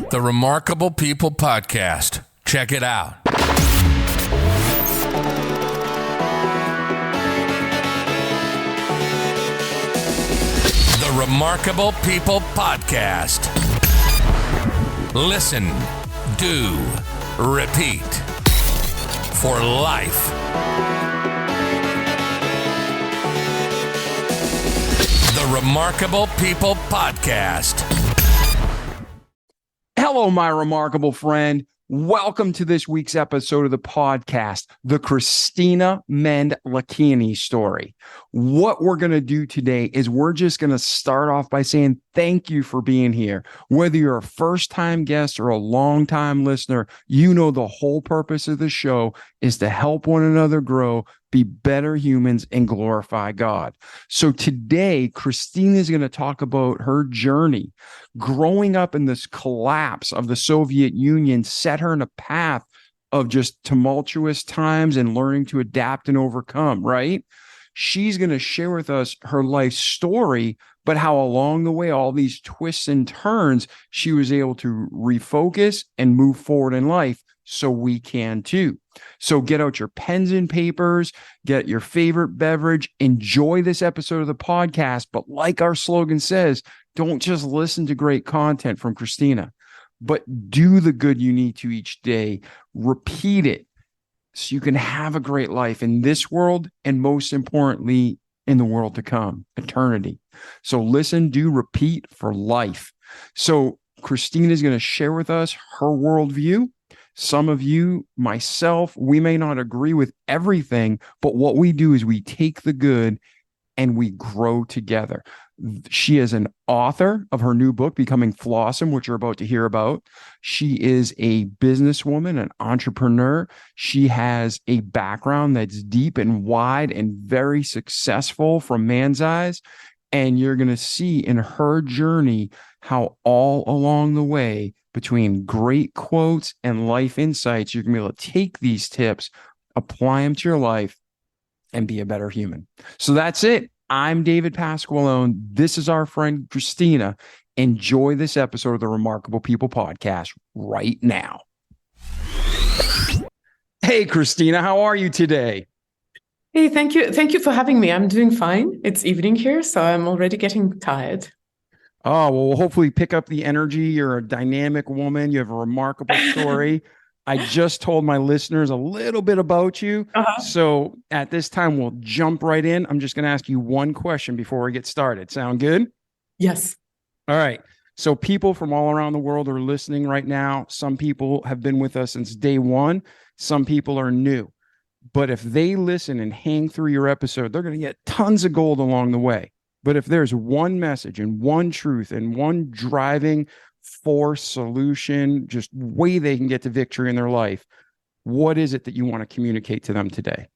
The Remarkable People Podcast. Check it out. The Remarkable People Podcast. Listen, do, repeat. For life. The Remarkable People Podcast. Hello, my remarkable friend. Welcome to this week's episode of the podcast, the Kristina Mand-Lakhiani story. What we're going to do today is we're just going to start off by saying thank you for being here. Whether you're a first-time guest or a long-time listener, you know the whole purpose of the show is to help one another grow, be better humans, and glorify God. So today, Kristina is going to talk about her journey. Growing up in this collapse of the Soviet Union set her in a path of just tumultuous times and learning to adapt and overcome, right? She's going to share with us her life story, but how along the way, all these twists and turns, she was able to refocus and move forward in life. So we can too. So get out your pens and papers, get your favorite beverage, enjoy this episode of the podcast. But like our slogan says, don't just listen to great content from Kristina, but do the good you need to each day. Repeat it so you can have a great life in this world and most importantly, in the world to come, eternity. So listen, do, repeat for life. So Kristina is going to share with us her worldview. Some of you, myself, we may not agree with everything, but what we do is we take the good and we grow together. She is an author of her new book, Becoming Flawesome, which you're about to hear about. She is a businesswoman, an entrepreneur. She has a background that's deep and wide and very successful from man's eyes. And you're going to see in her journey how all along the way, between great quotes and life insights, you're going to be able to take these tips, apply them to your life, and be a better human. So that's it. I'm David Pasqualone. This is our friend Kristina. Enjoy this episode of the Remarkable People Podcast right now. Hey, Kristina, how are you today? Hey, thank you. Thank you for having me. I'm doing fine. It's evening here, so I'm already getting tired. Oh, well, we'll hopefully pick up the energy. You're a dynamic woman. You have a remarkable story. I just told my listeners a little bit about you. So at this time, we'll jump right in. I'm just going to ask you one question before we get started. Sound good? Yes. All right. So people from all around the world are listening right now. Some people have been with us since day one. Some people are new. But if they listen and hang through your episode, they're going to get tons of gold along the way. But if there's one message and one truth and one driving force, solution, just way they can get to victory in their life, what is it that you want to communicate to them today?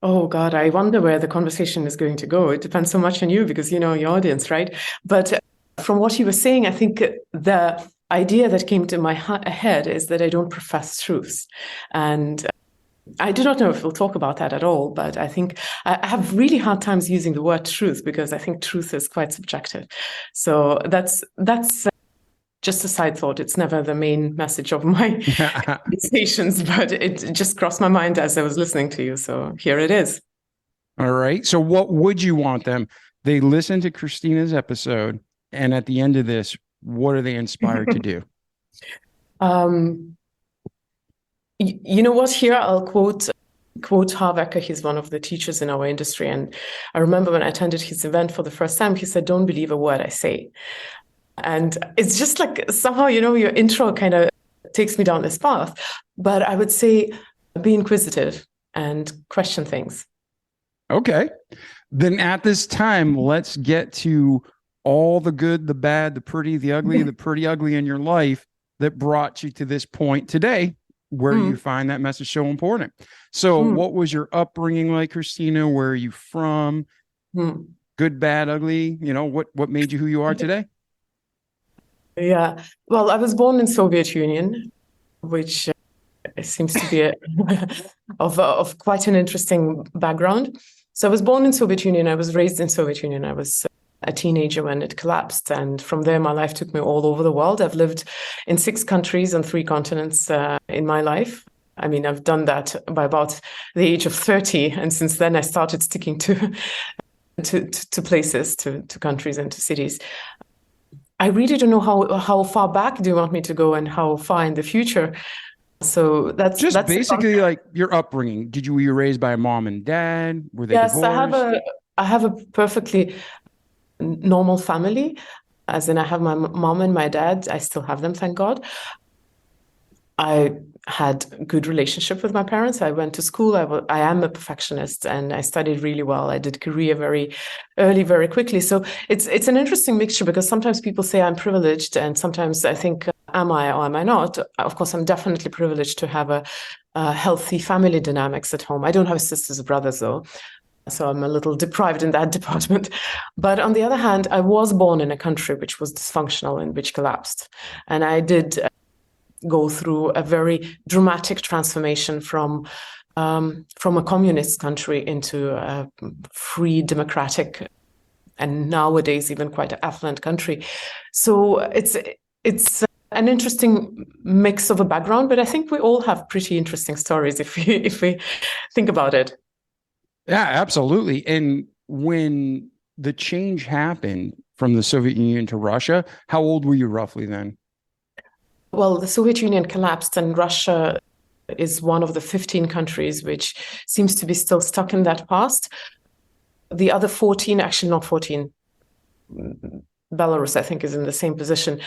Oh, God, I wonder where the conversation is going to go. It depends so much on you because you know your audience, right? But from what you were saying, I think the idea that came to my head is that I don't profess truths. And I do not know if we'll talk about that at all, but I think I have really hard times using the word truth because I think truth is quite subjective. So that's just a side thought. It's never the main message of my conversations, but it just crossed my mind as I was listening to you. So here it is. All right. So what would you want them? They listen to Kristina's episode, and at the end of this, what are they inspired to do? You know what? Here I'll quote Harvecker. He's one of the teachers in our industry. And I remember when I attended his event for the first time, he said, "Don't believe a word I say." And it's just like somehow, you know, your intro kind of takes me down this path. But I would say be inquisitive and question things. Okay. Then at this time, let's get to all the good, the bad, the pretty, the ugly, the pretty ugly in your life that brought you to this point today, where you find that message so important. So what was your upbringing like, Kristina? Where are you from? Good, bad, ugly? You know, what made you who you are today? Yeah. Well, I was born in Soviet Union, which seems to be of quite an interesting background. So I was born in Soviet Union. I was raised in Soviet Union. I was a teenager when it collapsed. And from there, my life took me all over the world. I've lived in 6 countries on 3 continents in my life. I mean, I've done that by about the age of 30. And since then, I started sticking to places, to countries and to cities. I really don't know how far back do you want me to go and how far in the future. So that's basically like your upbringing. Were you raised by a mom and dad? Were they yes, divorced? I have a perfectly normal family, as in I have my mom and my dad. I still have them, thank God. I had a good relationship with my parents. I went to school. I am a perfectionist, and I studied really well. I did career very early, very quickly. So it's an interesting mixture, because sometimes people say I'm privileged, and sometimes I think, am I or am I not? Of course, I'm definitely privileged to have a healthy family dynamics at home. I don't have sisters or brothers, though, so I'm a little deprived in that department. But on the other hand, I was born in a country which was dysfunctional and which collapsed. And I did go through a very dramatic transformation from a communist country into a free, democratic, and nowadays even quite affluent country. So it's an interesting mix of a background, but I think we all have pretty interesting stories if we think about it. Yeah, absolutely. And when the change happened from the Soviet Union to Russia, how old were you roughly then? Well, the Soviet Union collapsed, and Russia is one of the 15 countries which seems to be still stuck in that past. The other 14, actually not 14, Belarus, I think, is in the same position,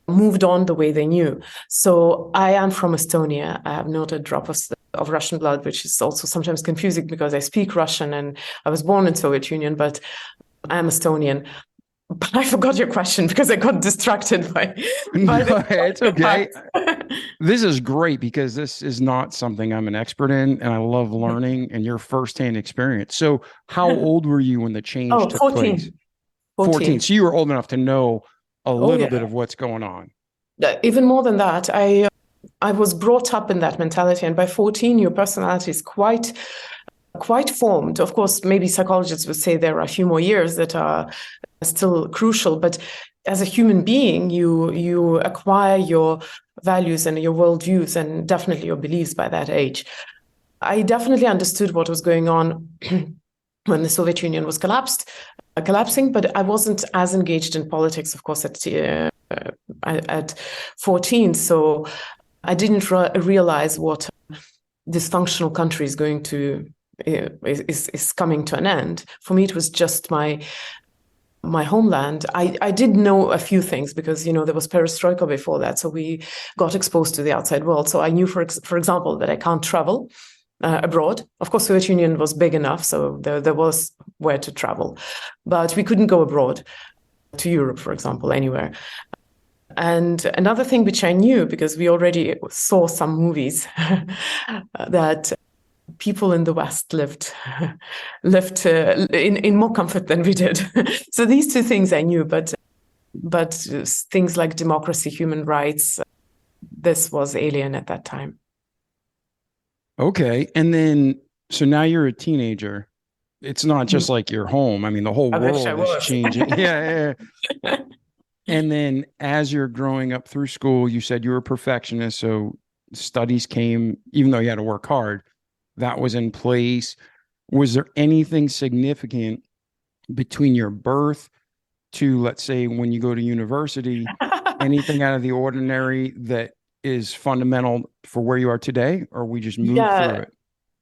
moved on the way they knew. So I am from Estonia. I have not a drop of Russian blood, which is also sometimes confusing because I speak Russian and I was born in Soviet Union, but I'm Estonian. But I forgot your question because I got distracted by It's okay. This is great because this is not something I'm an expert in, and I love learning and your firsthand experience. So how old were you when the change took 14. place? 14. So you were old enough to know a little bit of what's going on. Even more than that, I was brought up in that mentality, and by 14, your personality is quite formed. Of course, maybe psychologists would say there are a few more years that are still crucial, but as a human being, you acquire your values and your worldviews and definitely your beliefs by that age. I definitely understood what was going on when the Soviet Union was collapsing, but I wasn't as engaged in politics, of course, at 14. So I didn't realize what dysfunctional country is going to is coming to an end. For me, it was just my homeland. I did know a few things because, there was perestroika before that. So we got exposed to the outside world. So I knew, for example, that I can't travel abroad. Of course, Soviet Union was big enough, so there was where to travel. But we couldn't go abroad to Europe, for example, anywhere. And another thing which I knew, because we already saw some movies, that people in the West lived in more comfort than we did. So these 2 things I knew, but things like democracy, human rights, this was alien at that time. Okay. And then, so now you're a teenager. It's not just like your home. I mean, the whole world is changing. Yeah. And then as you're growing up through school, you said you were a perfectionist. So studies came, even though you had to work hard, that was in place. Was there anything significant between your birth to, let's say, when you go to university, anything out of the ordinary that is fundamental for where you are today, or we just move through it?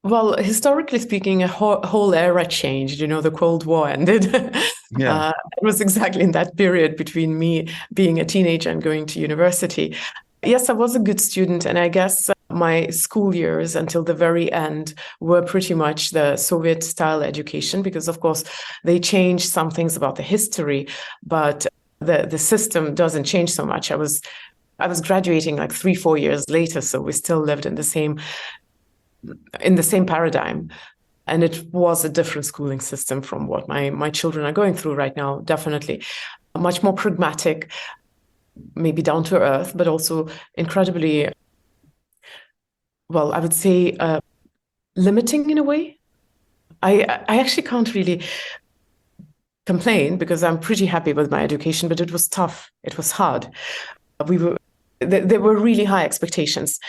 Well, historically speaking, a whole era changed. The Cold War ended. Yeah. It was exactly in that period between me being a teenager and going to university. Yes, I was a good student, and I guess my school years until the very end were pretty much the Soviet-style education, because, of course, they changed some things about the history, but the system doesn't change so much. I was graduating like 3-4 years later, so we still lived in the same paradigm. And it was a different schooling system from what my children are going through right now, definitely. Much more pragmatic, maybe down to earth, but also incredibly, well, I would say limiting in a way. I actually can't really complain because I'm pretty happy with my education, but it was tough. It was hard. There were really high expectations.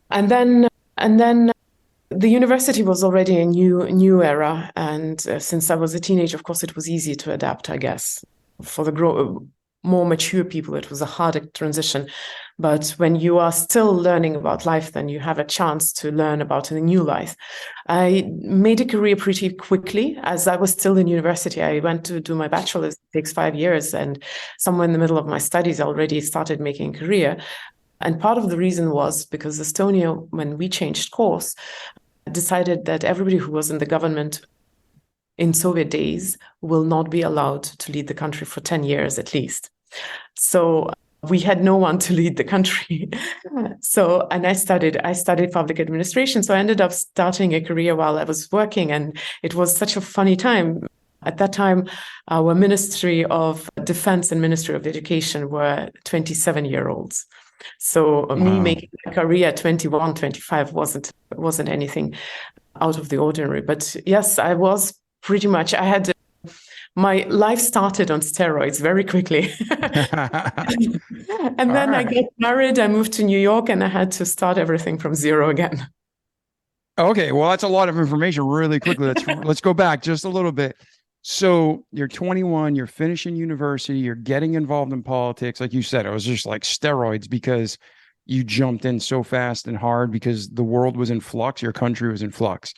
And then the university was already a new era. And since I was a teenager, of course, it was easy to adapt, I guess. For the more mature people, it was a harder transition. But when you are still learning about life, then you have a chance to learn about a new life. I made a career pretty quickly as I was still in university. I went to do my bachelor's. It takes 5 years. And somewhere in the middle of my studies, I already started making a career. And part of the reason was because Estonia, when we changed course, decided that everybody who was in the government in Soviet days will not be allowed to lead the country for 10 years at least. So we had no one to lead the country. And I studied public administration. So I ended up starting a career while I was working. And it was such a funny time. At that time, our Ministry of Defense and Ministry of Education were 27-year-olds. So me making a career at 21, 25 wasn't anything out of the ordinary. But yes, I was pretty much, my life started on steroids very quickly. And then I got married, I moved to New York, and I had to start everything from zero again. Okay, well, that's a lot of information really quickly. Let's go back just a little bit. So you're 21, you're finishing university, you're getting involved in politics. Like you said, it was just like steroids because you jumped in so fast and hard because the world was in flux, your country was in flux.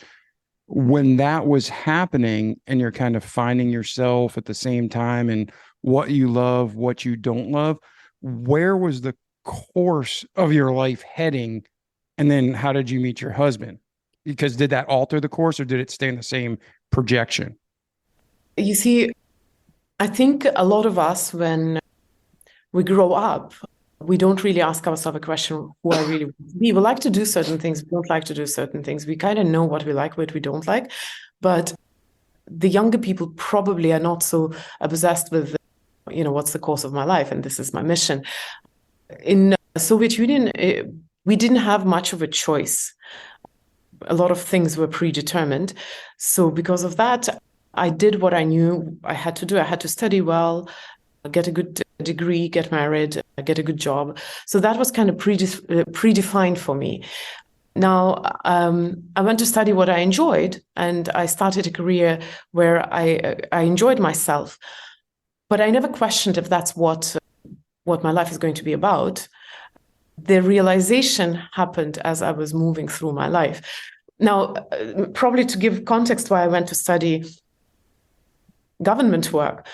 When that was happening and you're kind of finding yourself at the same time and what you love, what you don't love, where was the course of your life heading? And then how did you meet your husband? Because did that alter the course or did it stay in the same projection? You see, I think a lot of us, when we grow up, we don't really ask ourselves a question, who I really want to be. We like to do certain things, we don't like to do certain things. We kind of know what we like, what we don't like. But the younger people probably are not so obsessed with, what's the course of my life and this is my mission. In the Soviet Union, we didn't have much of a choice. A lot of things were predetermined. So because of that, I did what I knew I had to do. I had to study well, get a good degree, get married, get a good job. So that was kind of predefined for me. Now, I went to study what I enjoyed, and I started a career where I enjoyed myself. But I never questioned if that's what my life is going to be about. The realization happened as I was moving through my life. Now, probably to give context why I went to study government work,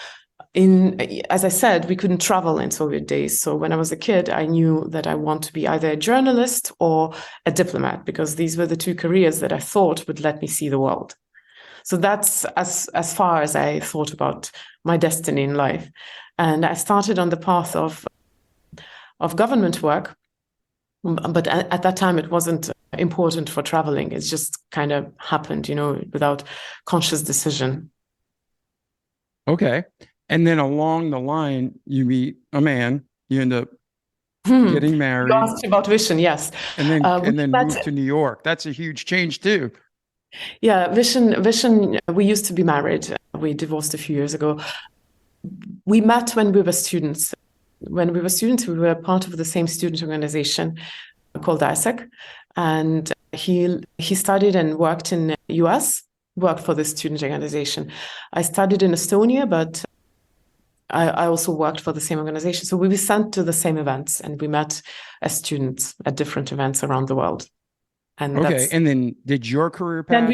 as I said, we couldn't travel in Soviet days. So when I was a kid, I knew that I want to be either a journalist or a diplomat, because these were the two careers that I thought would let me see the world. So that's as far as I thought about my destiny in life. And I started on the path of government work. But at that time, it wasn't important for traveling. It just kind of happened, without conscious decision. Okay. And then along the line, you meet a man, you end up getting married. You asked about vision, yes. And then moved to New York. That's a huge change too. Yeah, vision, we used to be married. We divorced a few years ago. We met when we were students. When we were students, we were part of the same student organization called ISAC. And he studied and worked in the US, worked for the student organization. I studied in Estonia, but I also worked for the same organization. So we were sent to the same events, and we met as students at different events around the world. And and then did your career path?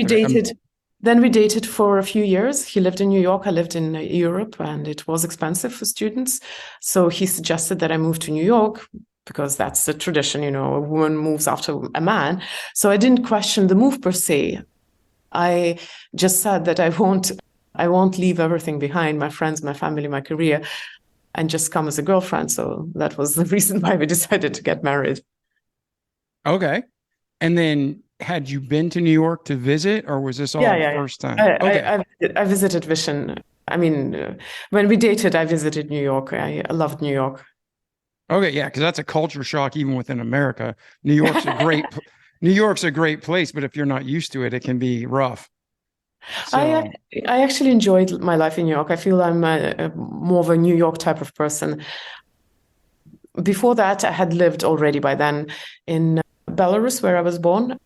Then we dated for a few years. He lived in New York, I lived in Europe, and it was expensive for students. So he suggested that I move to New York, because that's the tradition, a woman moves after a man. So I didn't question the move per se. I just said that I won't leave everything behind, my friends, my family, my career, and just come as a girlfriend. So that was the reason why we decided to get married. Okay. And then had you been to New York to visit, or was this all the first time? I visited Vision. I mean, when we dated, I visited New York. I loved New York. Okay, yeah, because that's a culture shock even within America. New York's a great place, but if you're not used to it, it can be rough. So, I actually enjoyed my life in New York. I feel I'm more of a New York type of person. Before that, I had lived already by then in Belarus, where I was born.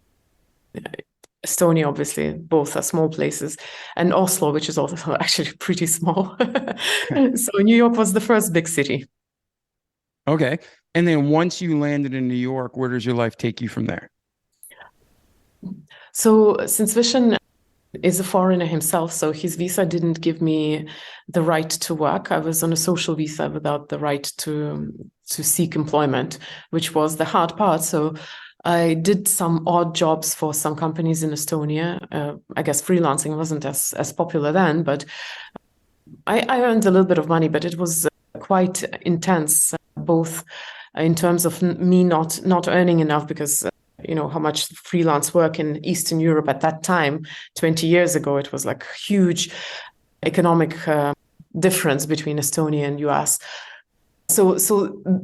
Estonia, obviously, both are small places, and Oslo, which is also actually pretty small. So New York was the first big city. okay. And then once you landed in New York, where does your life take you from there? So since Vishen is a foreigner himself, so his visa didn't give me the right to work. I was on a social visa without the right to seek employment, which was the hard part. So I did some odd jobs for some companies in Estonia. I guess freelancing wasn't as popular then, but I earned a little bit of money, but it was quite intense, both in terms of me not earning enough because how much freelance work in Eastern Europe at that time, 20 years ago, it was like huge economic difference between Estonia and US. So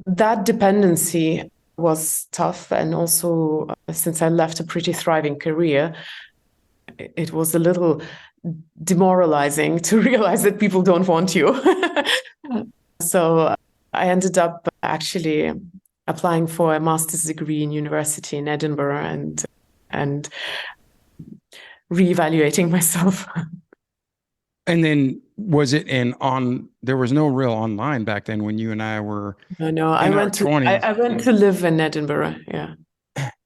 that dependency was tough. And also, since I left a pretty thriving career, it was a little demoralizing to realize that people don't want you. So I ended up actually applying for a master's degree in university in Edinburgh and reevaluating myself. And then was it there was no real online back then when you and I were No, I went to live in Edinburgh, yeah.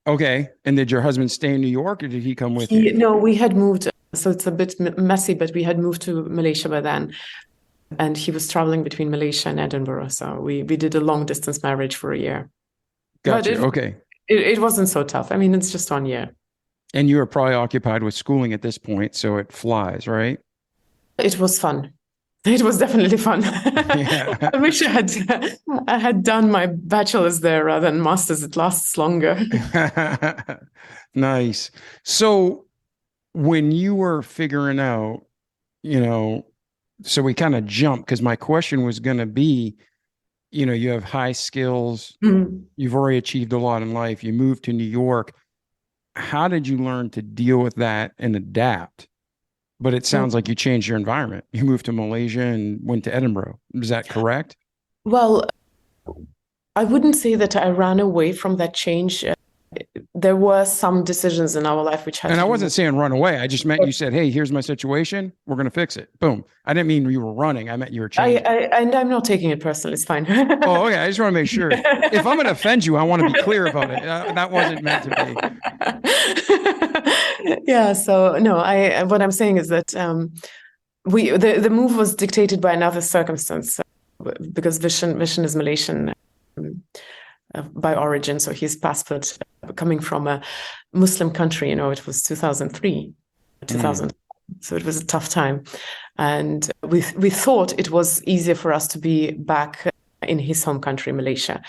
Okay. And did your husband stay in New York or did he come with you? No, we had moved, so it's a bit messy, but we had moved to Malaysia by then. And he was traveling between Malaysia and Edinburgh. So we did a long distance marriage for a year. Gotcha. Okay. It wasn't so tough. I mean, it's just 1 year. And you were probably occupied with schooling at this point, so it flies, right? It was fun. It was definitely fun. Yeah. I wish I had done my bachelor's there rather than master's. It lasts longer. Nice. So when you were figuring out, so we kind of jumped because my question was going to be, you have high skills, you've already achieved a lot in life, you moved to New York. How did you learn to deal with that and adapt? But it sounds like you changed your environment. You moved to Malaysia and went to Edinburgh. Is that correct? Well, I wouldn't say that I ran away from that change. There were some decisions in our life which had. And I wasn't saying run away. I just meant you said, "Hey, here's my situation. We're going to fix it." Boom. I didn't mean you were running. I meant you were changing. And I'm not taking it personally. It's fine. Oh, okay. I just want to make sure. If I'm going to offend you, I want to be clear about it. That wasn't meant to be. Yeah. So no, what I'm saying is that the move was dictated by another circumstance because Vishen is Malaysian. By origin, so his passport coming from a Muslim country, it was 2003, so it was a tough time, and we thought it was easier for us to be back in his home country, Malaysia,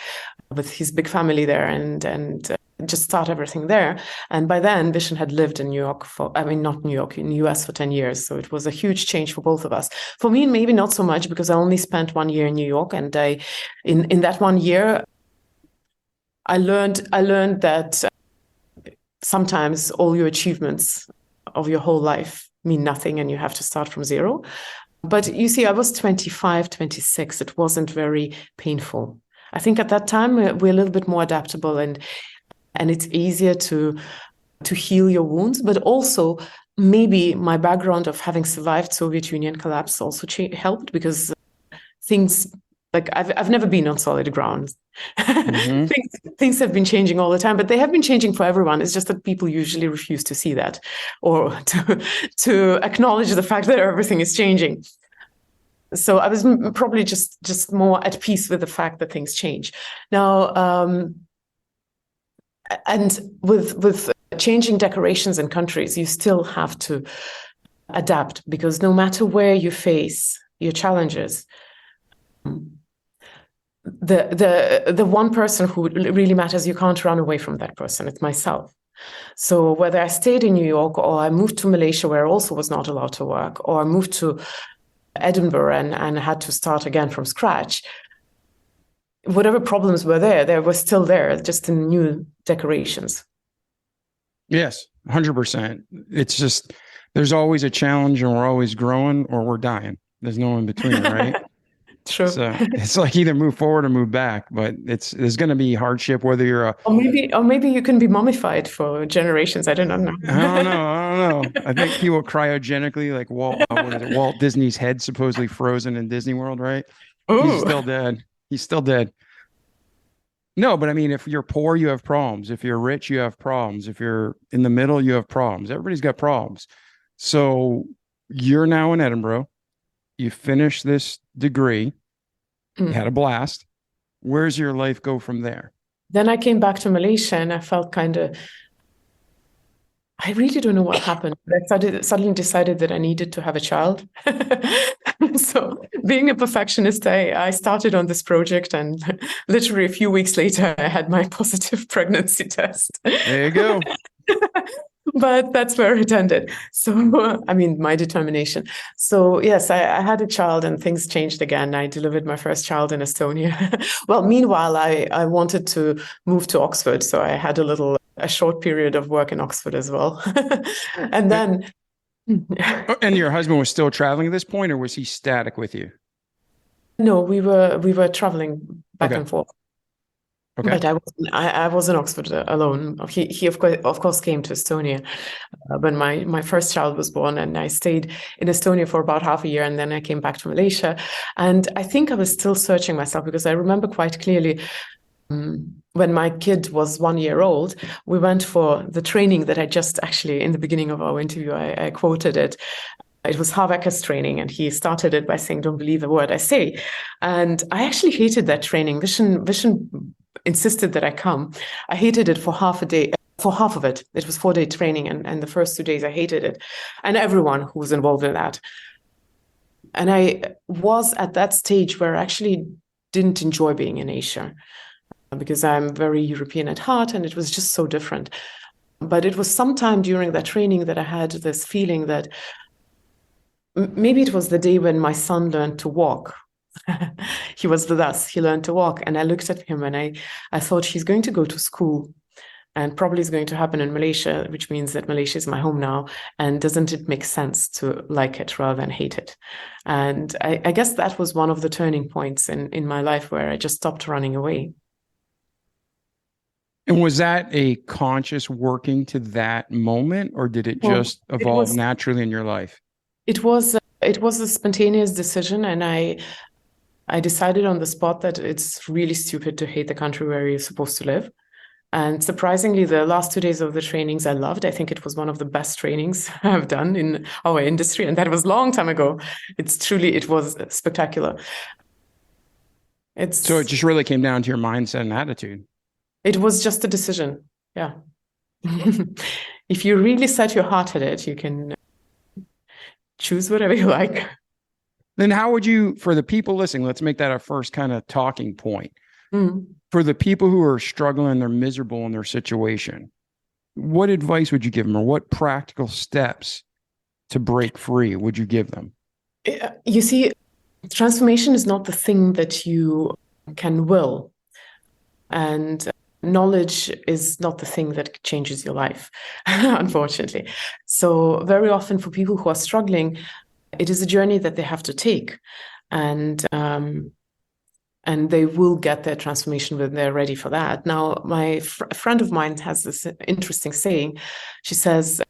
with his big family there, and just start everything there. And by then, Vishen had lived in New York not New York, in the US for 10 years, so it was a huge change for both of us. For me, maybe not so much because I only spent 1 year in New York, and in that 1 year. I learned that sometimes all your achievements of your whole life mean nothing and you have to start from zero. But you see, I was 25, 26. It wasn't very painful. I think at that time we're a little bit more adaptable and it's easier to heal your wounds. But also maybe my background of having survived Soviet Union collapse also helped because things like I've never been on solid ground. Mm-hmm. things have been changing all the time, but they have been changing for everyone. It's just that people usually refuse to see that or to acknowledge the fact that everything is changing. So I was probably just more at peace with the fact that things change. Now, and with changing decorations in countries, you still have to adapt because no matter where you face your challenges, the one person who really matters, you can't run away from that person. It's myself. So whether I stayed in New York or I moved to Malaysia where I also was not allowed to work, or I moved to Edinburgh and had to start again from scratch, whatever problems were there, they were still there, just in new decorations. Yes, 100%. It's just There's always a challenge, and we're always growing or we're dying. There's no in between, right? True. So it's like either move forward or move back, but there's going to be hardship, whether you're a, Or maybe you can be mummified for generations. I don't know. I don't know. I think people cryogenically, like what is it? Walt Disney's head supposedly frozen in Disney World, right? He's Oh, still dead. He's still dead. No, but I mean, if you're poor, you have problems. If you're rich, you have problems. If you're in the middle, you have problems. Everybody's got problems. So you're now in Edinburgh. You finished this degree. You had a blast. Where's your life go from there? Then I came back to Malaysia and I felt I really don't know what happened, but I suddenly decided that I needed to have a child. So, being a perfectionist, I started on this project, and literally a few weeks later, I had my positive pregnancy test. There you go. But that's where it ended. So, I mean, my determination. So, yes, I had a child and things changed again. I delivered my first child in Estonia. Well, meanwhile, I wanted to move to Oxford. So I had a short period of work in Oxford as well. And then. And your husband was still traveling at this point, or was he static with you? No, we were traveling back and forth. Okay. But I was in Oxford alone. He of course came to Estonia when my first child was born, and I stayed in Estonia for about half a year, and then I came back to Malaysia. And I think I was still searching myself, because I remember quite clearly when my kid was 1 year old, we went for the training that I just actually, in the beginning of our interview, I quoted it. It was Harvecker's training, and he started it by saying, "Don't believe a word I say." And I actually hated that training. Vision insisted that I come. I hated it for half a day. For half of it, it was 4-day training, and the first 2 days I hated it, and everyone who was involved in that. And I was at that stage where I actually didn't enjoy being in Asia, because I'm very European at heart, and it was just so different. But it was sometime during that training that I had this feeling that maybe it was the day when my son learned to walk. He was with us. He learned to walk. And I looked at him and I thought, he's going to go to school, and probably is going to happen in Malaysia, which means that Malaysia is my home now. And doesn't it make sense to like it rather than hate it? And I guess that was one of the turning points in my life, where I just stopped running away. And was that a conscious working to that moment, or did it just evolve naturally in your life? It was a spontaneous decision, and I decided on the spot that it's really stupid to hate the country where you're supposed to live. And surprisingly, the last 2 days of the trainings I loved. I think it was one of the best trainings I've done in our industry, and that was a long time ago. It was spectacular. So it just really came down to your mindset and attitude. It was just a decision. Yeah. If you really set your heart at it, you can choose whatever you like. Then how would you, for the people listening, let's make that our first kind of talking point. For the people who are struggling, they're miserable in their situation, what advice would you give them, or what practical steps to break free would you give them? You see, transformation is not the thing that you can will. And knowledge is not the thing that changes your life, unfortunately. So very often for people who are struggling, it is a journey that they have to take. And they will get their transformation when they're ready for that. Now, my friend of mine has this interesting saying. She says,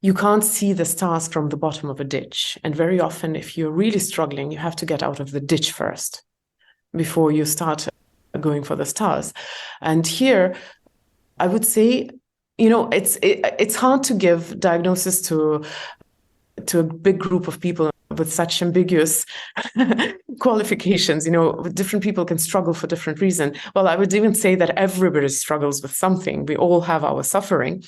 you can't see the stars from the bottom of a ditch. And very often, if you're really struggling, you have to get out of the ditch first before you start going for the stars. And here, I would say, it's hard to give diagnosis to a big group of people with such ambiguous qualifications. Different people can struggle for different reasons. Well, I would even say that everybody struggles with something. We all have our suffering.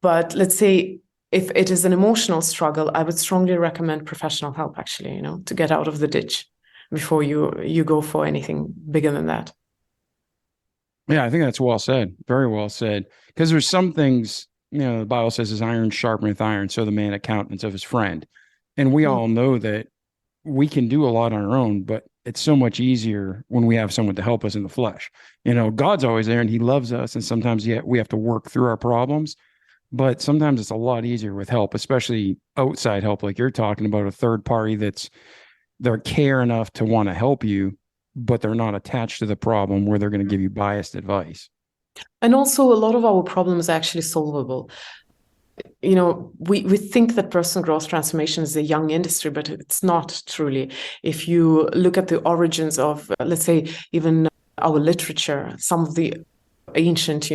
But let's say if it is an emotional struggle, I would strongly recommend professional help, actually, to get out of the ditch before you go for anything bigger than that. Yeah, I think that's well said. Very well said. Because there's some things, the Bible says, as iron sharpeneth iron, so the man accountants of his friend. And we all know that we can do a lot on our own, but it's so much easier when we have someone to help us in the flesh. God's always there and he loves us. And sometimes we have to work through our problems. but sometimes it's a lot easier with help, especially outside help, like you're talking about, a third party they're care enough to want to help you, but they're not attached to the problem where they're going to give you biased advice. And also, a lot of our problems are actually solvable. We think that personal growth transformation is a young industry, but it's not truly. If you look at the origins of, let's say, even our literature, some of the ancient,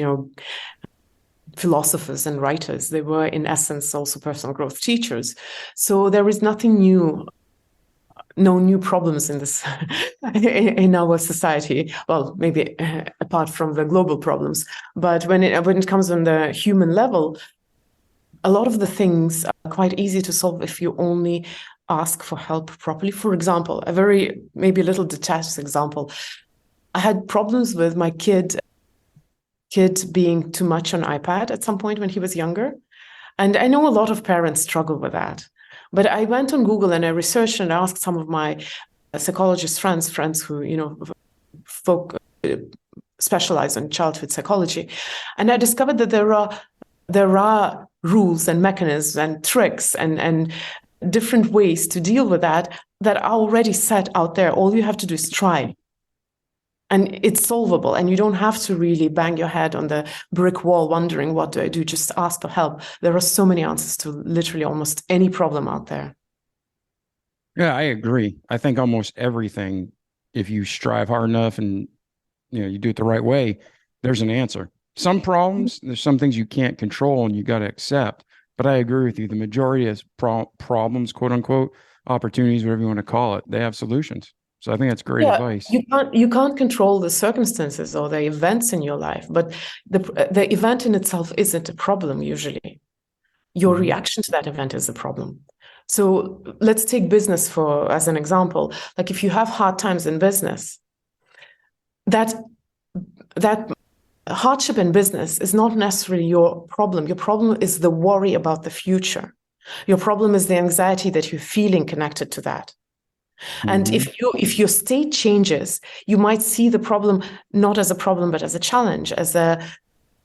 philosophers and writers, they were in essence also personal growth teachers. So there is nothing new, no new problems in this in our society. Well, maybe apart from the global problems, but when it comes on the human level, a lot of the things are quite easy to solve if you only ask for help properly. For example, maybe a little detached example. I had problems with my kid being too much on iPad at some point when he was younger. And I know a lot of parents struggle with that. But I went on Google and I researched and asked some of my psychologist friends who, specialize in childhood psychology. And I discovered that there are rules and mechanisms and tricks and different ways to deal with that are already set out there. All you have to do is try. And it's solvable. And you don't have to really bang your head on the brick wall wondering, what do I do? Just ask for help. There are so many answers to literally almost any problem out there. Yeah, I agree. I think almost everything, if you strive hard enough and you do it the right way, there's an answer. Some problems, there's some things you can't control and you got to accept. But I agree with you. The majority of problems, quote unquote, opportunities, whatever you want to call it, they have solutions. So I think that's great advice. You can't control the circumstances or the events in your life, but the event in itself isn't a problem usually. Your reaction to that event is a problem. So let's take business as an example. Like if you have hard times in business, that hardship in business is not necessarily your problem. Your problem is the worry about the future. Your problem is the anxiety that you're feeling connected to that. And if your state changes, you might see the problem not as a problem, but as a challenge, as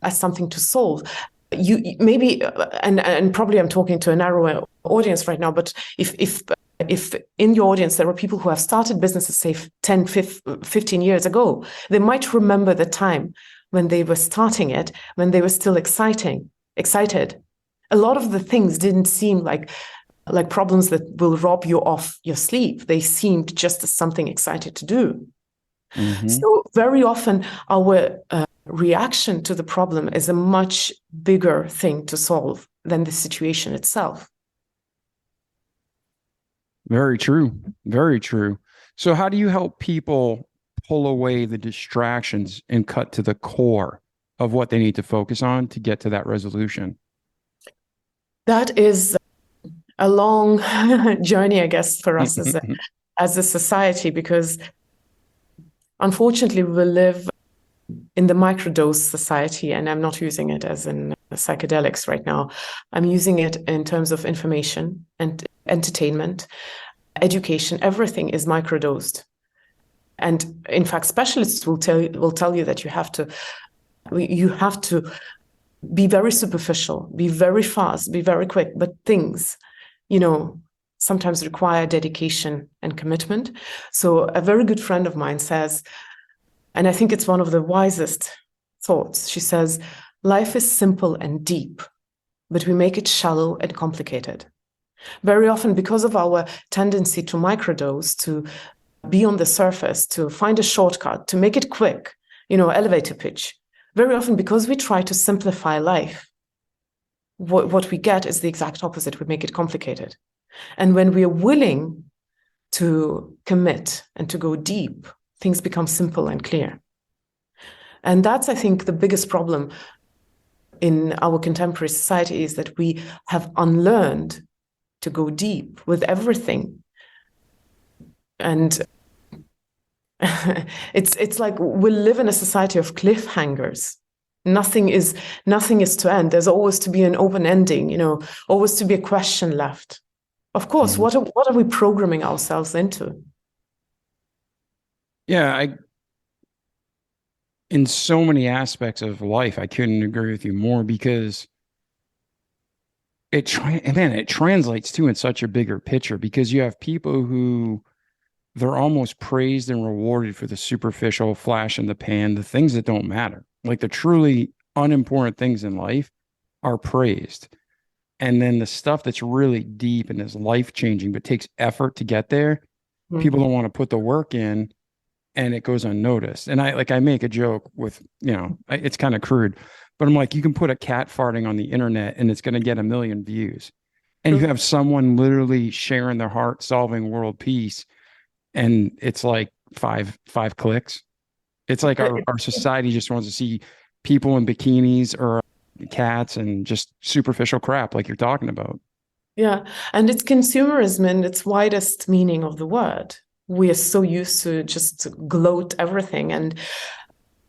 something to solve. You maybe, and probably I'm talking to a narrower audience right now, but if in your audience there are people who have started businesses, say 10, 15 years ago, they might remember the time when they were starting it, when they were still excited. A lot of the things didn't seem like problems that will rob you of your sleep. They seemed just as something exciting to do. So very often our reaction to the problem is a much bigger thing to solve than the situation itself. Very true. Very true. So how do you help people pull away the distractions and cut to the core of what they need to focus on to get to that resolution? That is a long journey, I guess, for us as a society, because unfortunately we live in the microdose society, and I'm not using it as in psychedelics right now. I'm using it in terms of information and entertainment, education. Everything is microdosed. And in fact, specialists will tell you that you have to be very superficial, be very fast, be very quick, but things, sometimes require dedication and commitment. So a very good friend of mine says, and I think it's one of the wisest thoughts, she says, life is simple and deep, but we make it shallow and complicated. Very often, because of our tendency to microdose, to be on the surface, to find a shortcut, to make it quick, elevator pitch. Very often, because we try to simplify life, what we get is the exact opposite. We make it complicated. And when we are willing to commit and to go deep, things become simple and clear. And that's, I think, the biggest problem in our contemporary society, is that we have unlearned to go deep with everything. And it's like we live in a society of cliffhangers. Nothing is to end. There's always to be an open ending, always to be a question left. Of course, what are we programming ourselves into? Yeah, in so many aspects of life, I couldn't agree with you more, because it translates too in such a bigger picture, because you have people who they're almost praised and rewarded for the superficial flash in the pan, the things that don't matter, like the truly unimportant things in life are praised. And then the stuff that's really deep and is life-changing, but takes effort to get there, people don't want to put the work in, and it goes unnoticed. And I make a joke with, it's kind of crude, but I'm like, you can put a cat farting on the internet and it's going to get 1 million views. And you have someone literally sharing their heart, solving world peace, and it's like five clicks. It's like our society just wants to see people in bikinis or cats and just superficial crap like you're talking about. Yeah. And it's consumerism in its widest meaning of the word. We are so used to just gloat everything. And,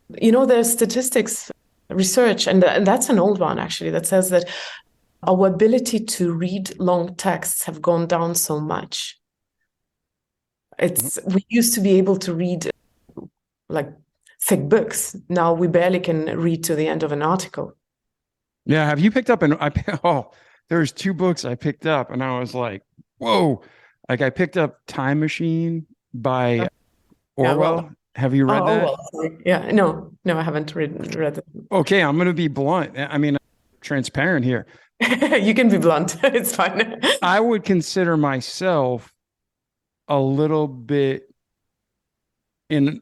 there's statistics, research, and that's an old one, actually, that says that our ability to read long texts have gone down so much. We used to be able to read like thick books. Now we barely can read to the end of an article. Yeah. Have you picked up there's 2 books I picked up and I was like, whoa. Like I picked up Time Machine by Orwell. Well, have you read that? Orwell. Yeah. No, I haven't read it. Okay. I'm going to be blunt. I mean, transparent here. You can be blunt. It's fine. I would consider myself a little bit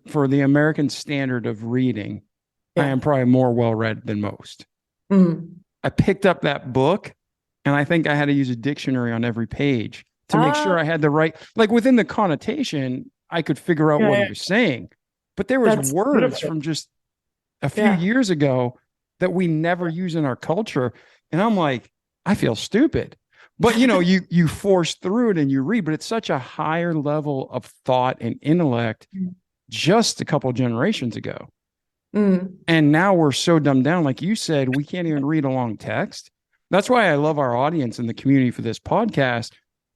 for the American standard of reading. Yeah. I am probably more well-read than most. I picked up that book and I think I had to use a dictionary on every page to make sure I had the right, like within the connotation, I could figure out what he was saying. But there was words from just a few years ago that we never use in our culture. And I'm like, I feel stupid. But you force through it and you read, but it's such a higher level of thought and intellect just a couple of generations ago. And now we're so dumbed down. Like you said, we can't even read a long text. That's why I love our audience and the community for this podcast.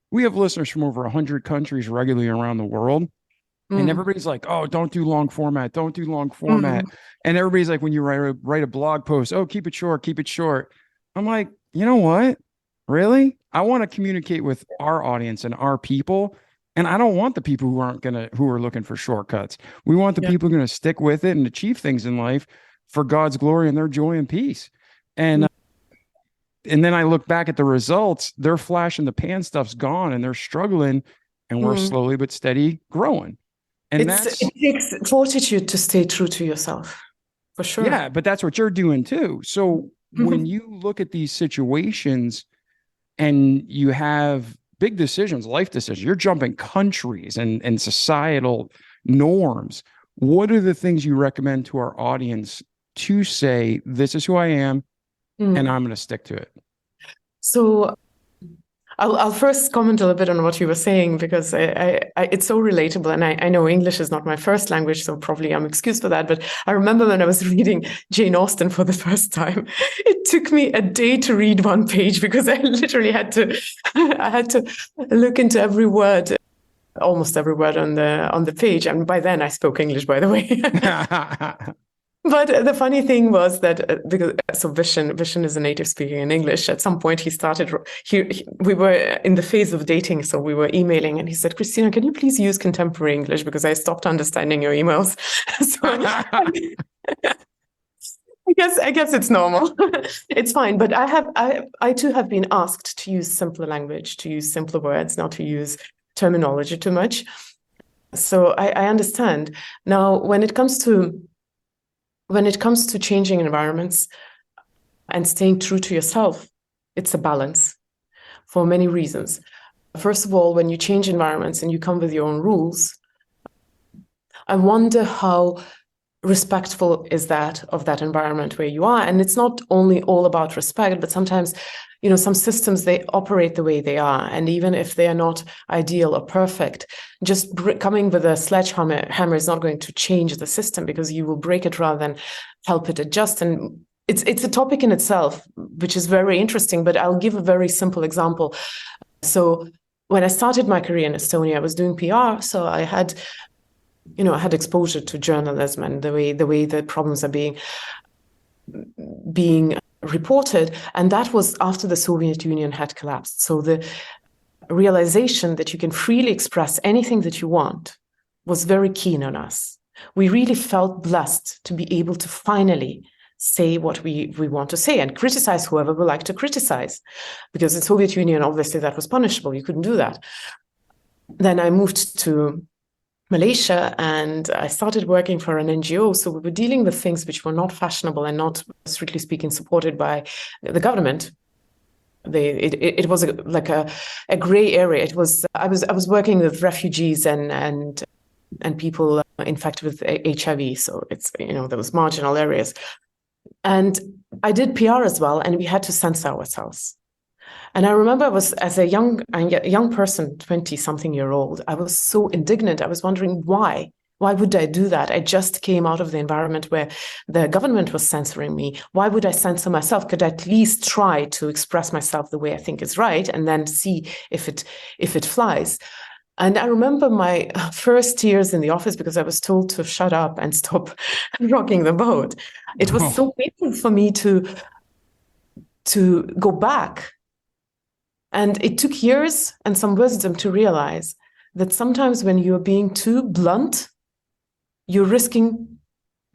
We have listeners from over 100 countries regularly around the world. And everybody's like, oh, don't do long format. Don't do long format. And everybody's like, when you write a blog post, oh, keep it short, keep it short. I'm like, you know what? Really? I want to communicate with our audience and our people. And I don't want the people who are looking for shortcuts. We want the people who are going to stick with it and achieve things in life for God's glory and their joy and peace. And then I look back at the results, their flash in the pan stuff's gone and they're struggling, and we're slowly but steady growing. And it takes fortitude to stay true to yourself, for sure. Yeah, but that's what you're doing too. So when you look at these situations and you have big decisions, life decisions, you're jumping countries and societal norms, what are the things you recommend to our audience to say, this is who I am and I'm going to stick to it? So I'll first comment a little bit on what you were saying, because it's so relatable. And I know English is not my first language, so probably I'm excused for that. But I remember when I was reading Jane Austen for the first time, it took me a day to read one page, because I literally had to look into every word, almost every word on the page. And by then I spoke English, by the way. But the funny thing was that Vishen is a native speaker in English. At some point, we were in the phase of dating, so we were emailing, and he said, "Kristina, can you please use contemporary English, because I stopped understanding your emails." So I guess it's normal. It's fine. But I too have been asked to use simpler language, to use simpler words, not to use terminology too much. So I understand. Now, when it comes to changing environments and staying true to yourself, it's a balance for many reasons. First of all, when you change environments and you come with your own rules, I wonder how respectful is that of that environment where you are. And it's not only all about respect, but sometimes, some systems, they operate the way they are. And even if they are not ideal or perfect, just coming with a sledgehammer is not going to change the system, because you will break it rather than help it adjust. And it's a topic in itself, which is very interesting, but I'll give a very simple example. So when I started my career in Estonia, I was doing PR. So I had exposure to journalism and the way the problems are being reported. And that was after the Soviet Union had collapsed. So the realization that you can freely express anything that you want was very keen on us. We really felt blessed to be able to finally say what we want to say and criticize whoever we like to criticize. Because in Soviet Union, obviously, that was punishable. You couldn't do that. Then I moved to Malaysia and I started working for an NGO. So we were dealing with things which were not fashionable and not, strictly speaking, supported by the government. It was like a gray area. It was I was working with refugees and people infected with HIV. So it's, there was marginal areas. And I did PR as well, and we had to censor ourselves. And I remember I was, as a young person, 20-something-year-old, I was so indignant. I was wondering why. Why would I do that? I just came out of the environment where the government was censoring me. Why would I censor myself? Could I at least try to express myself the way I think is right and then see if it flies? And I remember my first years in the office, because I was told to shut up and stop rocking the boat. It was so painful for me to go back. And it took years and some wisdom to realize that sometimes when you're being too blunt, you're risking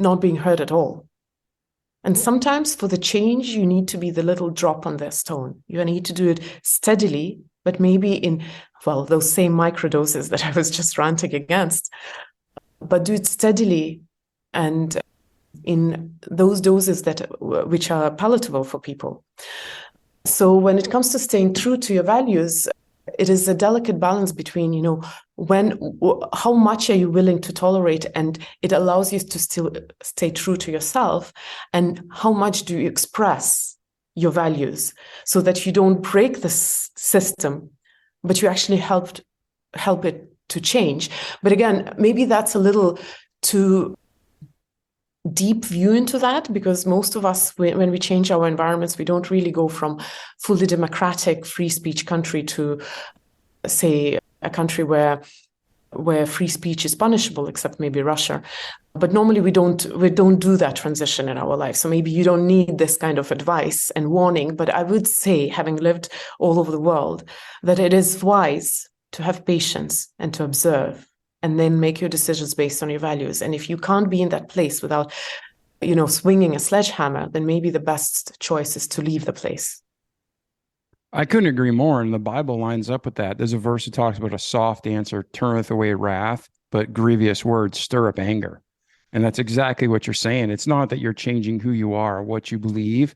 not being heard at all. And sometimes for the change, you need to be the little drop on the stone. You need to do it steadily, but maybe in, those same microdoses that I was just ranting against. But do it steadily and in those doses which are palatable for people. So when it comes to staying true to your values, it is a delicate balance between, how much are you willing to tolerate, and it allows you to still stay true to yourself, and how much do you express your values so that you don't break the system, but you actually help it to change. But again, maybe that's a little too deep view into that, because most of us, when we change our environments, we don't really go from fully democratic free speech country to, say, a country where free speech is punishable, except maybe Russia. But normally we don't do that transition in our life. So maybe you don't need this kind of advice and warning. But I would say, having lived all over the world, that it is wise to have patience and to observe, and then make your decisions based on your values. And if you can't be in that place without, swinging a sledgehammer, then maybe the best choice is to leave the place. I couldn't agree more. And the Bible lines up with that. There's a verse that talks about a soft answer turneth away wrath, but grievous words stir up anger. And that's exactly what you're saying. It's not that you're changing who you are or what you believe,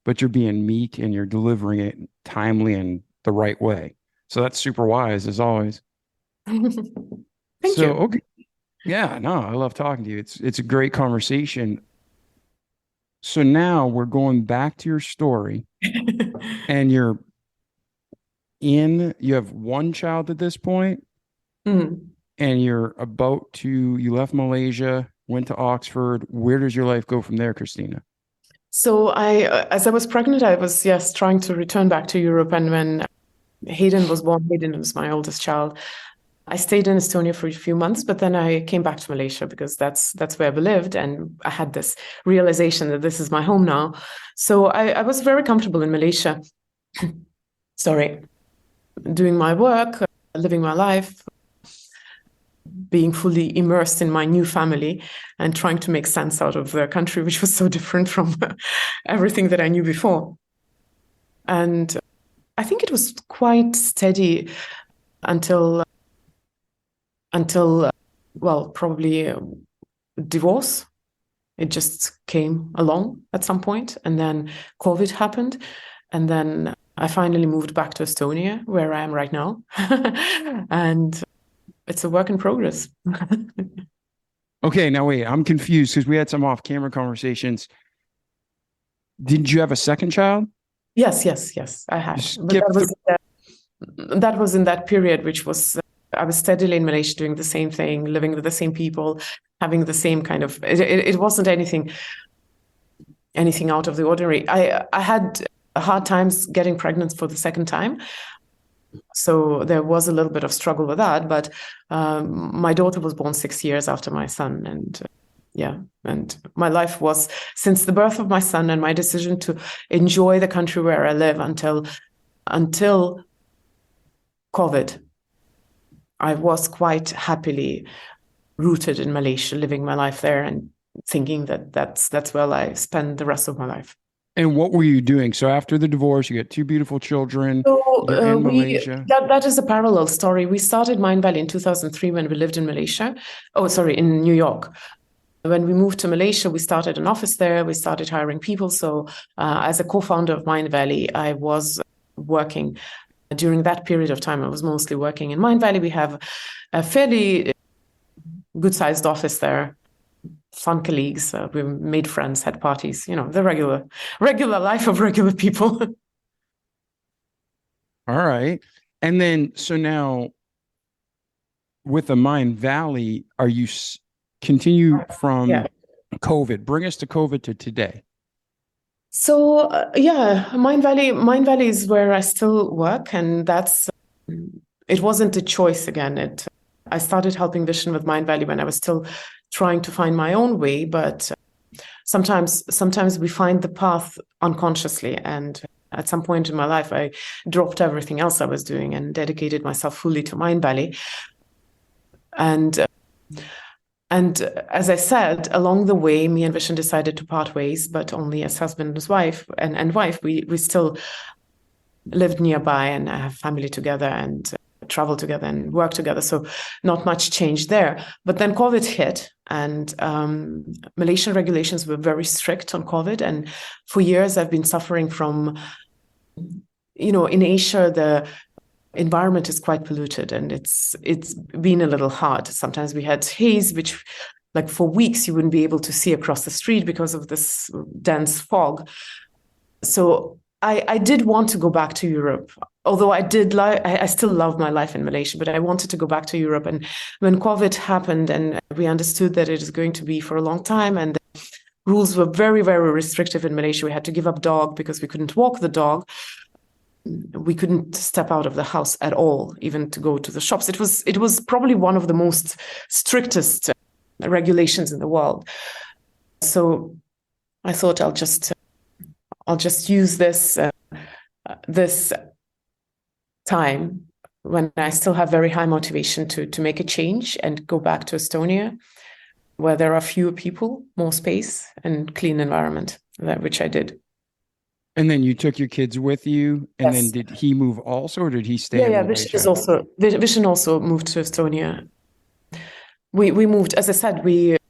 but you're being meek and you're delivering it timely and the right way. So that's super wise, as always. Thank you. Okay. Yeah, no, I love talking to you. It's a great conversation. So now we're going back to your story and you have one child at this point, and you left Malaysia, went to Oxford. Where does your life go from there, Kristina? So as I was pregnant, I was, trying to return back to Europe. And when Hayden was born, Hayden was my oldest child, I stayed in Estonia for a few months, but then I came back to Malaysia because that's where we lived. And I had this realization that this is my home now. So I was very comfortable in Malaysia. Sorry. Doing my work, living my life, being fully immersed in my new family and trying to make sense out of the country, which was so different from everything that I knew before. And I think it was quite steady until probably divorce. It just came along at some point, and then COVID happened, and then I finally moved back to Estonia, where I am right now, and it's a work in progress. Okay, now wait, I'm confused because we had some off-camera conversations. Did you have a second child? Yes, I had. That was in that period, which was. I was steadily in Malaysia doing the same thing, living with the same people, having the same kind of. It wasn't anything out of the ordinary. I had hard times getting pregnant for the second time, so there was a little bit of struggle with that. But my daughter was born 6 years after my son, and Yeah. And my life was, since the birth of my son and my decision to enjoy the country where I live until COVID, I was quite happily rooted in Malaysia, living my life there and thinking that that's where I spend the rest of my life. And what were you doing? So after the divorce, you got two beautiful children. So You're in Malaysia. that is a parallel story. We started Mindvalley in 2003 when we lived in Malaysia. In New York. When we moved to Malaysia, we started an office there. We started hiring people. So as a co-founder of Mindvalley, I was working during that period of time. I was mostly working in Mindvalley. We have a fairly good-sized office there, fun colleagues. We made friends, had parties, the regular life of regular people. All right. And then, so now with the Mindvalley, are you continue from COVID? Bring us to COVID to today. So Mindvalley is where I still work, and it wasn't a choice again. I started helping Vision with Mindvalley when I was still trying to find my own way, but sometimes we find the path unconsciously. And at some point in my life, I dropped everything else I was doing and dedicated myself fully to Mindvalley. And as I said, along the way, me and Vision decided to part ways, but only as husband and wife. We still lived nearby and have family together and travel together and work together. So not much change there. But then COVID hit, and Malaysian regulations were very strict on COVID. And for years, I've been suffering from, in Asia, the environment is quite polluted, and it's been a little hard. Sometimes we had haze, which like for weeks you wouldn't be able to see across the street because of this dense fog. So I did want to go back to Europe, although I still love my life in Malaysia, but I wanted to go back to Europe. And when COVID happened and we understood that it is going to be for a long time, and the rules were very, very restrictive in Malaysia, we had to give up dog because we couldn't walk the dog. We couldn't step out of the house at all, even to go to the shops. It was probably one of the most strictest regulations in the world. So I thought I'll just use this time when I still have very high motivation to make a change and go back to Estonia, where there are fewer people, more space, and clean environment, which I did. And then you took your kids with you, and Yes. then did he move also, or did he stay in Malaysia? Vision also moved to Estonia. We moved, as I said,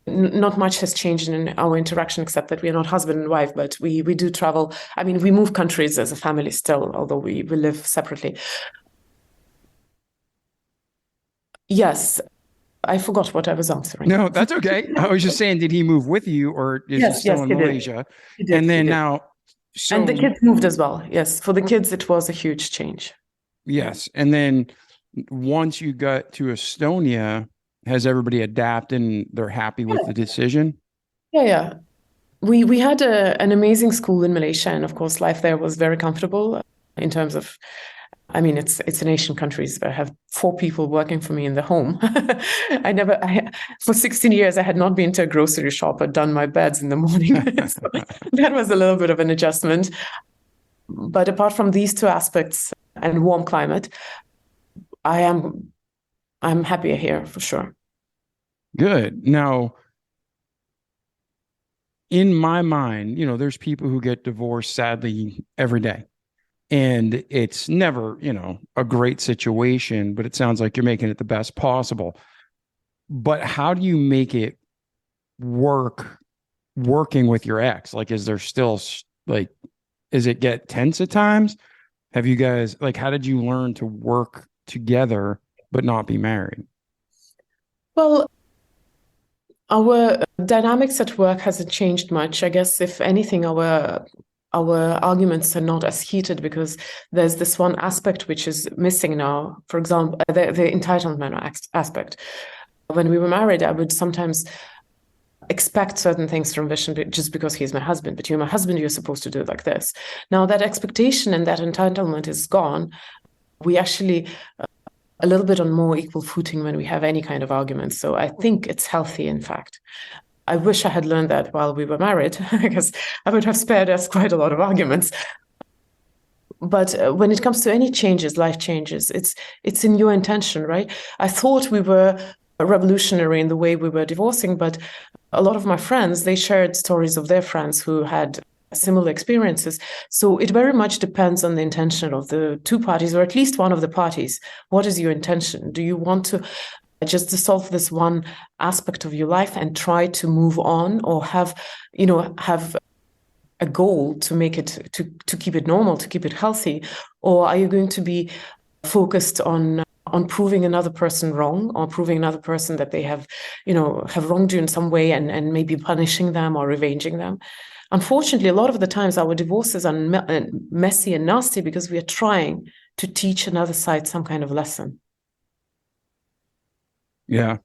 not much has changed in our interaction except that we are not husband and wife, but we do travel. I mean, we move countries as a family still, although we live separately. Yes. I forgot what I was answering. No, that's okay. I was just saying, did he move with you, or is he still in Malaysia? He did. And then now... So, and the kids moved as well. Yes. For the kids, it was a huge change. Yes. And then once you got to Estonia, has everybody adapted and they're happy with the decision? Yeah. We had an amazing school in Malaysia. And of course, life there was very comfortable in terms of, I mean, it's an Asian country. I have 4 people working for me in the home. For 16 years, I had not been to a grocery shop or done my beds in the morning. So that was a little bit of an adjustment. But apart from these 2 aspects and warm climate, I'm happier here for sure. Good. Now, in my mind, there's people who get divorced, sadly, every day. And it's never, a great situation, but it sounds like you're making it the best possible. But how do you make it working with your ex? Like, is there still, like, does it get tense at times? Have you guys, like, how did you learn to work together but not be married? Well, our dynamics at work hasn't changed much. I guess, if anything, our arguments are not as heated because there's this one aspect which is missing now. For example, the entitlement aspect. When we were married, I would sometimes expect certain things from Vision just because he's my husband. But you're my husband, you're supposed to do it like this. Now that expectation and that entitlement is gone. We actually a little bit on more equal footing when we have any kind of argument. So I think it's healthy, in fact. I wish I had learned that while we were married, because I would have spared us quite a lot of arguments. But when it comes to any changes, life changes, it's in your intention, right? I thought we were revolutionary in the way we were divorcing, but a lot of my friends, they shared stories of their friends who had similar experiences. So it very much depends on the intention of the two parties, or at least one of the parties. What is your intention? Do you want to just dissolve this one aspect of your life and try to move on, or have a goal to make it, to keep it normal, to keep it healthy? Or are you going to be focused on proving another person wrong, or proving another person that they have wronged you in some way, and maybe punishing them or revenging them? Unfortunately, a lot of the times our divorces are messy and nasty because we are trying to teach another side some kind of lesson. Yeah.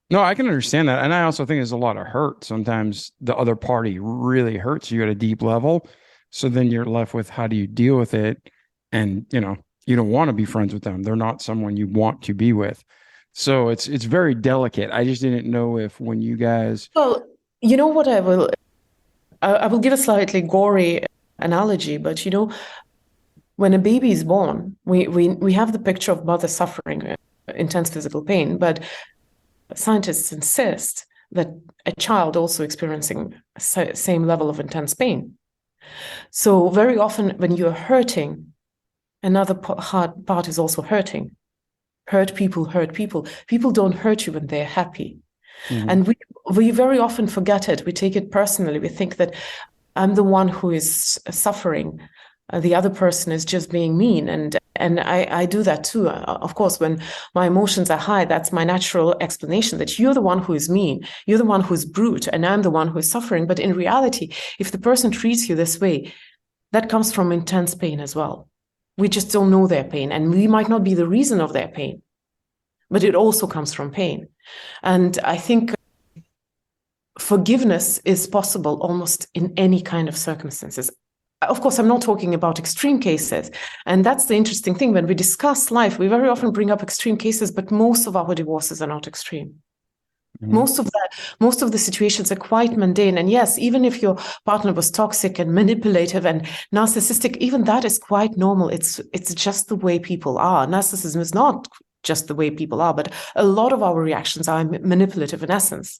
No, I can understand that. And I also think there's a lot of hurt. Sometimes the other party really hurts you at a deep level. So then you're left with, how do you deal with it? And, you don't want to be friends with them. They're not someone you want to be with. So it's very delicate. I just didn't know if when you guys... Well, you know what, I will give a slightly gory analogy, but when a baby is born, we have the picture of mother suffering intense physical pain, but scientists insist that a child also experiencing same level of intense pain. So very often when you're hurting, another part is also hurting. Hurt people hurt people. People don't hurt you when they're happy. Mm-hmm. And we very often forget it. We take it personally. We think that I'm the one who is suffering. The other person is just being mean. And I do that too. Of course, when my emotions are high, that's my natural explanation, that you're the one who is mean, you're the one who's brute, and I'm the one who is suffering. But in reality, if the person treats you this way, that comes from intense pain as well. We just don't know their pain, and we might not be the reason of their pain, but it also comes from pain. And I think forgiveness is possible almost in any kind of circumstances. Of course, I'm not talking about extreme cases. And that's the interesting thing. When we discuss life, we very often bring up extreme cases, but most of our divorces are not extreme. Mm-hmm. Most of the situations are quite mundane. And yes, even if your partner was toxic and manipulative and narcissistic, even that is quite normal. It's just the way people are. Narcissism is not just the way people are, but a lot of our reactions are manipulative in essence.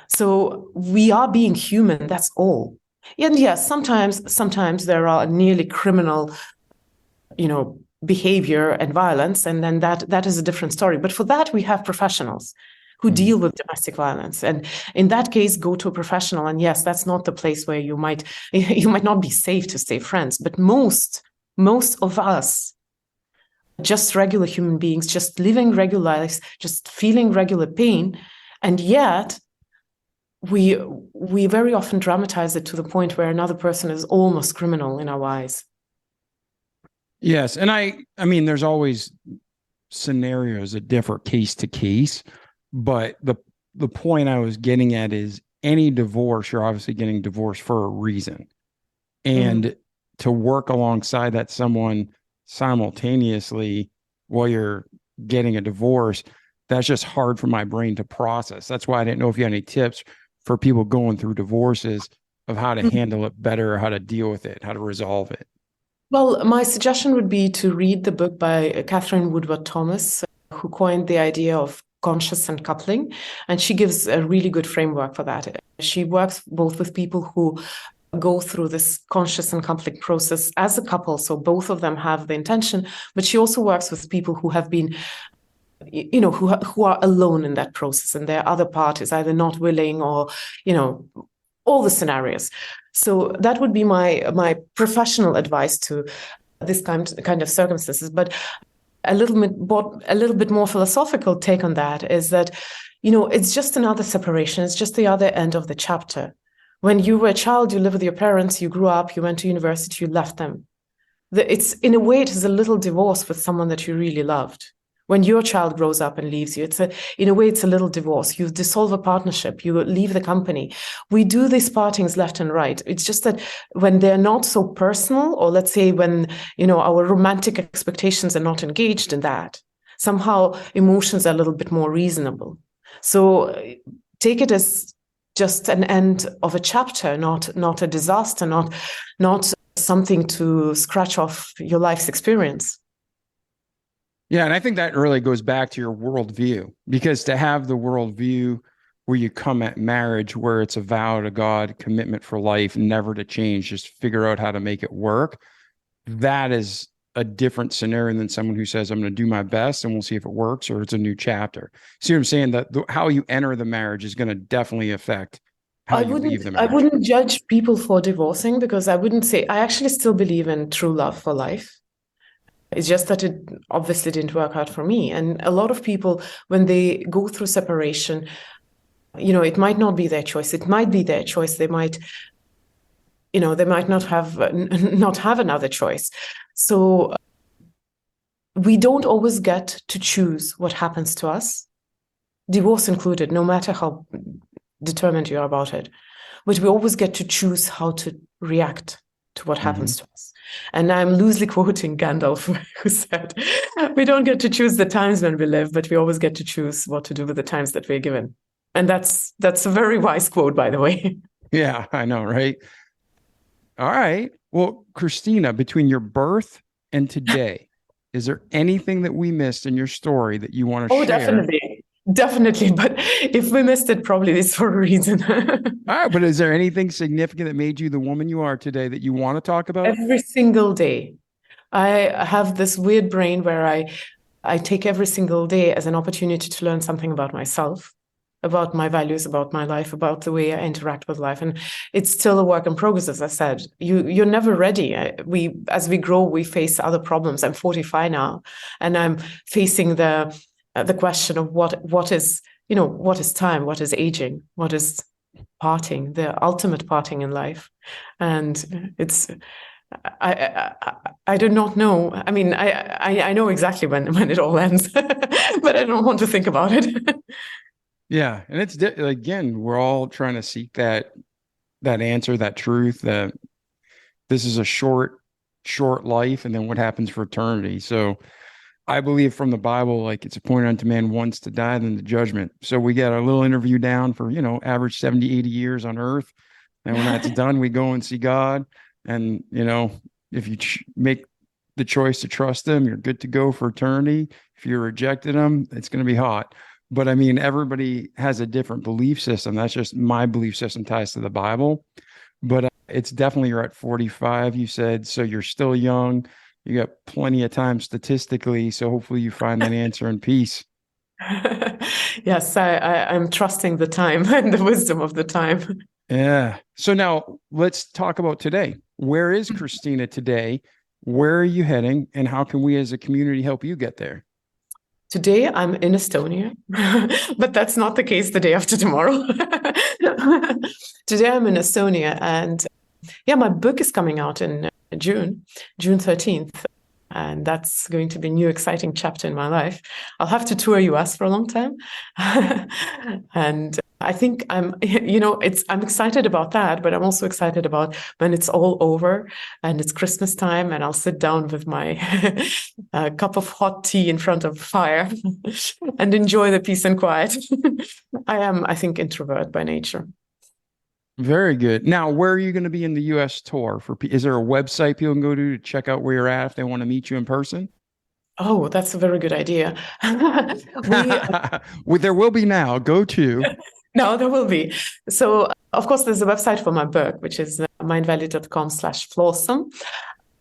So we are being human, that's all. And yes, sometimes there are nearly criminal, behavior and violence, and then that is a different story. But for that, we have professionals who deal with domestic violence, and in that case, go to a professional. And yes, that's not the place where you might not be safe to stay friends. But most of us, just regular human beings, just living regular lives, just feeling regular pain, and yet we very often dramatize it to the point where another person is almost criminal in our eyes. Yes. And I mean, there's always scenarios that differ case to case, but the point I was getting at is any divorce, you're obviously getting divorced for a reason. And to work alongside that someone simultaneously while you're getting a divorce, that's just hard for my brain to process. That's why I didn't know if you had any tips for people going through divorces of how to handle it better, how to deal with it, how to resolve it. Well, my suggestion would be to read the book by Catherine Woodward Thomas, who coined the idea of conscious uncoupling, and she gives a really good framework for that. She works both with people who go through this conscious uncoupling process as a couple, so both of them have the intention, but she also works with people who have been who are alone in that process, and their other part is either not willing or, all the scenarios. So that would be my professional advice to this kind of circumstances. But a little bit more philosophical take on that is that, it's just another separation. It's just the other end of the chapter. When you were a child, you lived with your parents, you grew up, you went to university, you left them. It's in a way, it is a little divorce with someone that you really loved. When your child grows up and leaves you, in a way, it's a little divorce. You dissolve a partnership, you leave the company. We do these partings left and right. It's just that when they're not so personal, or let's say when, our romantic expectations are not engaged in that, somehow emotions are a little bit more reasonable. So take it as just an end of a chapter, not a disaster, not something to scratch off your life's experience. Yeah, and I think that really goes back to your worldview, because to have the worldview where you come at marriage, where it's a vow to God, commitment for life, never to change, just figure out how to make it work, that is a different scenario than someone who says, I'm going to do my best and we'll see if it works, or it's a new chapter. See what I'm saying? That how you enter the marriage is going to definitely affect how you leave the marriage. I wouldn't judge people for divorcing, because I wouldn't say, I actually still believe in true love for life. It's just that it obviously didn't work out for me. And a lot of people, when they go through separation, it might not be their choice. It might be their choice. They might not have another choice. So we don't always get to choose what happens to us, divorce included, no matter how determined you are about it. But we always get to choose how to react to what happens to us. And I'm loosely quoting Gandalf, who said, we don't get to choose the times when we live, but we always get to choose what to do with the times that we're given. And that's a very wise quote, by the way. Yeah, I know, right? All right. Well, Kristina, between your birth and today, is there anything that we missed in your story that you want to share? Oh, definitely. But if we missed it, probably it's for a reason. All right. But is there anything significant that made you the woman you are today that you want to talk about? Every single day. I have this weird brain where I take every single day as an opportunity to learn something about myself, about my values, about my life, about the way I interact with life. And it's still a work in progress, as I said. You're never ready. As we grow, we face other problems. I'm 45 now, and I'm facing the question of what is time, what is aging, what is parting, the ultimate parting in life. And it's I do not know. I mean, I know exactly when it all ends, but I don't want to think about it. Yeah. And it's again, we're all trying to seek that answer, that truth, that this is a short life, and then what happens for eternity. So I believe from the Bible, like, it's appointed unto man once to die, then the judgment. So we get our little interview down for, average 70, 80 years on earth. And when that's done, we go and see God. And, if you make the choice to trust him, you're good to go for eternity. If you rejected him, it's going to be hot. But I mean, everybody has a different belief system. That's just my belief system ties to the Bible. But it's definitely, you're at 45, you said, so you're still young. You got plenty of time statistically. So hopefully you find that answer in peace. Yes, I'm trusting the time and the wisdom of the time. Yeah. So now let's talk about today. Where is Kristina today? Where are you heading? And how can we as a community help you get there? Today, I'm in Estonia, but that's not the case the day after tomorrow. Today, I'm in Estonia, and my book is coming out in June 13th. And that's going to be a new, exciting chapter in my life. I'll have to tour US for a long time. And I think I'm excited about that, but I'm also excited about when it's all over and it's Christmas time, and I'll sit down with my cup of hot tea in front of fire and enjoy the peace and quiet. I am, I think, introvert by nature. Very good. Now, where are you going to be in the U.S. tour? Is there a website people can go to check out where you're at if they want to meet you in person? Oh, that's a very good idea. There will be now. Go to. No, there will be. So, of course, there's a website for my book, which is mindvalley.com/flawesome.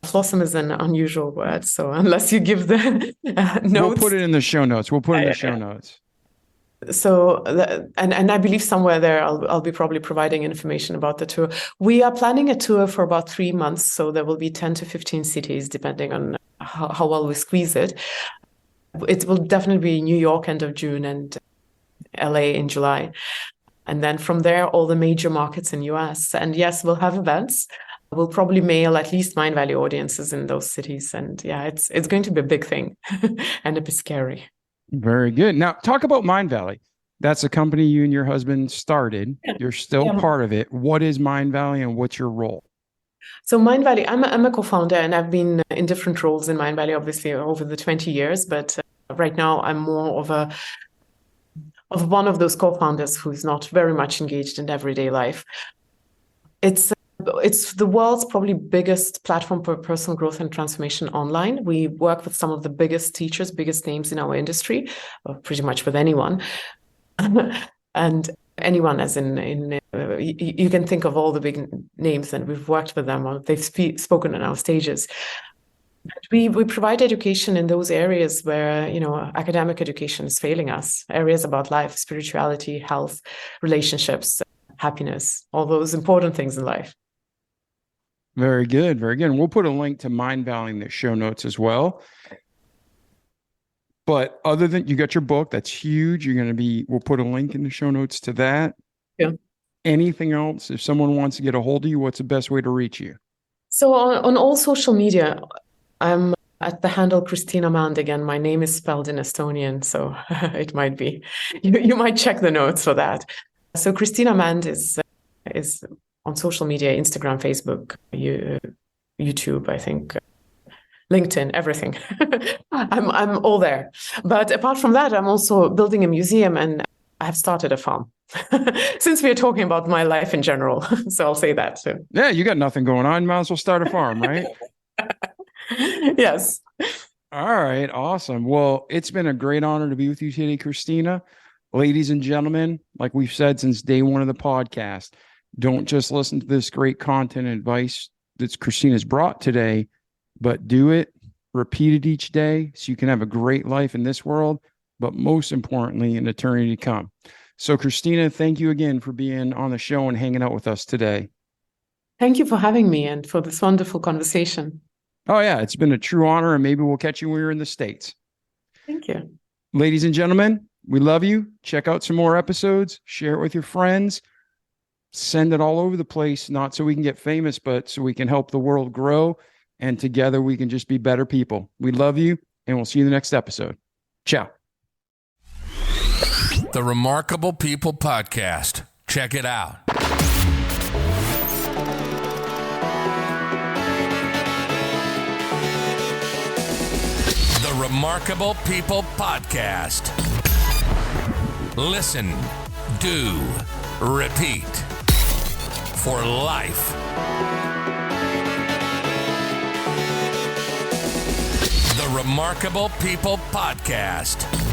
Flawesome is an unusual word, so unless you give the notes. We'll put it in the show notes. Notes. So, and I believe somewhere there, I'll be probably providing information about the tour. We are planning a tour for about 3 months, so there will be 10 to 15 cities, depending on how well we squeeze it. It will definitely be New York end of June and LA in July. And then from there, all the major markets in US. And yes, we'll have events. We'll probably mail at least Mindvalley audiences in those cities. And yeah, it's going to be a big thing and a bit scary. Very good. Now, talk about Mindvalley. That's a company you and your husband started. You're still part of it. What is Mindvalley and what's your role? So Mindvalley, I'm a co-founder, and I've been in different roles in Mindvalley, obviously, over the 20 years. But right now, I'm more of a of one of those co-founders who's not very much engaged in everyday life. It's the world's probably biggest platform for personal growth and transformation online. We work with some of the biggest teachers, biggest names in our industry, pretty much with anyone. And anyone, as in you can think of all the big names, and we've worked with them, or they've spoken on our stages. We provide education in those areas where, academic education is failing us, areas about life, spirituality, health, relationships, happiness, all those important things in life. Very good. Very good. And we'll put a link to Mindvalley in the show notes as well. But other than, you got your book, that's huge. We'll put a link in the show notes to that. Yeah. Anything else? If someone wants to get a hold of you, what's the best way to reach you? So on all social media, I'm at the handle Kristina Mand. Again, my name is spelled in Estonian, so it might be, you might check the notes for that. So Kristina Mand is on social media, Instagram, Facebook, YouTube, I think, LinkedIn, everything. I'm all there. But apart from that, I'm also building a museum, and I have started a farm. Since we're talking about my life in general, so I'll say that too. Yeah, you got nothing going on. Might as well start a farm, right? Yes. All right. Awesome. Well, it's been a great honor to be with you today, Kristina. Ladies and gentlemen, like we've said since day one of the podcast, don't just listen to this great content and advice that Kristina's brought today, but do it, repeat it each day so you can have a great life in this world, but most importantly, in eternity to come. So, Kristina, thank you again for being on the show and hanging out with us today. Thank you for having me and for this wonderful conversation. Oh, yeah, it's been a true honor, and maybe we'll catch you when you're in the States. Thank you. Ladies and gentlemen, we love you. Check out some more episodes. Share it with your friends. Send it all over the place, not so we can get famous, but so we can help the world grow, and together we can just be better people. We love you, and we'll see you in the next episode. Ciao. The Remarkable People Podcast. Check it out. The Remarkable People Podcast. Listen, do, repeat. For life. The Remarkable People Podcast.